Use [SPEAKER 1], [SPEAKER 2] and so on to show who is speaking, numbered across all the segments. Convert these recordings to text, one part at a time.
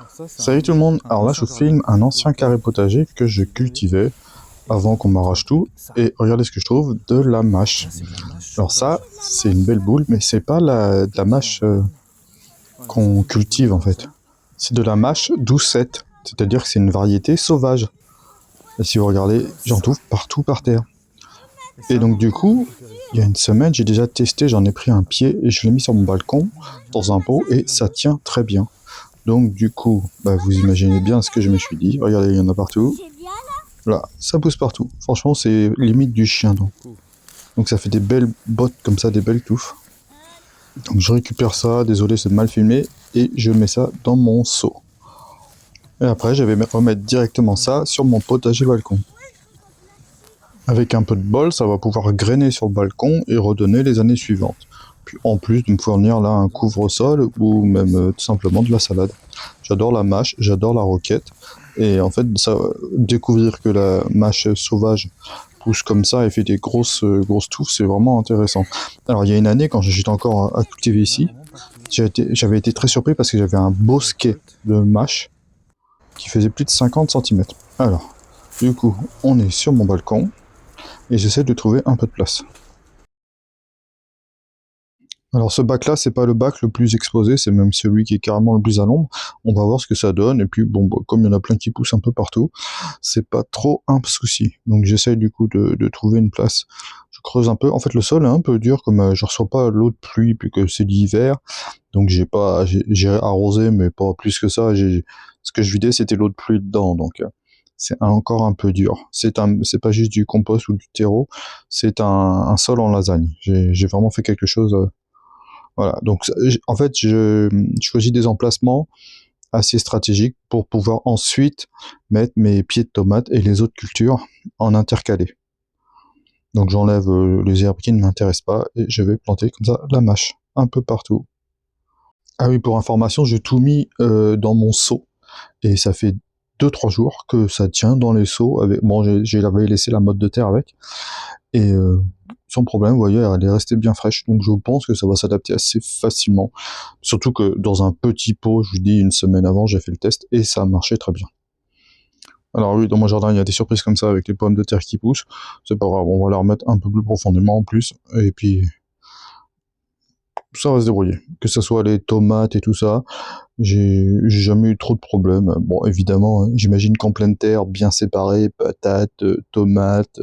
[SPEAKER 1] Salut tout le monde, alors là je vous filme un ancien carré potager que je cultivais avant qu'on m'arrache tout, et regardez ce que je trouve, de la mâche. Alors ça, c'est une belle boule, mais c'est pas de la mâche qu'on cultive en fait. C'est de la mâche doucette, c'est-à-dire que c'est une variété sauvage. Et si vous regardez, j'en trouve partout par terre. Et donc du coup, il y a une semaine, j'ai déjà testé, j'en ai pris un pied et je l'ai mis sur mon balcon, dans un pot, et ça tient très bien. Donc du coup, vous imaginez bien ce que je me suis dit. Regardez, il y en a partout. Là, ça pousse partout. Franchement, c'est limite du chien donc ça fait des belles bottes comme ça, des belles touffes. Donc je récupère ça, désolé c'est mal filmé, et je mets ça dans mon seau. Et après, je vais remettre directement ça sur mon potager balcon. Avec un peu de bol, ça va pouvoir grainer sur le balcon et redonner les années suivantes. Puis en plus de me fournir là un couvre-sol ou même tout simplement de la salade. J'adore la mâche, j'adore la roquette. Et en fait, ça, découvrir que la mâche sauvage pousse comme ça et fait des grosses touffes, c'est vraiment intéressant. Alors il y a une année, quand j'étais encore à cultiver ici, j'avais été très surpris parce que j'avais un bosquet de mâche qui faisait plus de 50 cm. Alors, du coup, on est sur mon balcon et j'essaie de trouver un peu de place. Alors ce bac là, c'est pas le bac le plus exposé, c'est même celui qui est carrément le plus à l'ombre. On va voir ce que ça donne, et puis bon, comme il y en a plein qui poussent un peu partout, c'est pas trop un souci. Donc j'essaye du coup de trouver une place. Je creuse un peu, en fait le sol est un peu dur, comme je reçois pas l'eau de pluie, puis que c'est l'hiver, donc j'ai arrosé, mais pas plus que ça. Ce que je vidais, c'était l'eau de pluie dedans, donc c'est encore un peu dur. C'est pas juste du compost ou du terreau, c'est un sol en lasagne. J'ai vraiment fait quelque chose... Voilà, donc en fait, je choisis des emplacements assez stratégiques pour pouvoir ensuite mettre mes pieds de tomates et les autres cultures en intercalé. Donc j'enlève les herbes qui ne m'intéressent pas et je vais planter comme ça la mâche un peu partout. Ah oui, pour information, j'ai tout mis dans mon seau et ça fait 2-3 jours que ça tient dans les seaux. Bon, j'avais laissé la motte de terre avec, et sans problème, vous voyez, elle est restée bien fraîche, donc je pense que ça va s'adapter assez facilement. Surtout que dans un petit pot, je vous dis, une semaine avant, j'ai fait le test et ça a marché très bien. Alors oui, dans mon jardin, il y a des surprises comme ça avec les pommes de terre qui poussent. C'est pas grave, on va la remettre un peu plus profondément en plus, et puis ça va se débrouiller. Que ce soit les tomates et tout ça, j'ai jamais eu trop de problèmes. Bon, évidemment, hein, j'imagine qu'en pleine terre, bien séparé, patates, tomates,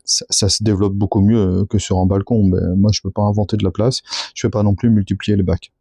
[SPEAKER 1] ça se développe beaucoup mieux que sur un balcon. Mais moi, je peux pas inventer de la place. Je peux pas non plus multiplier les bacs.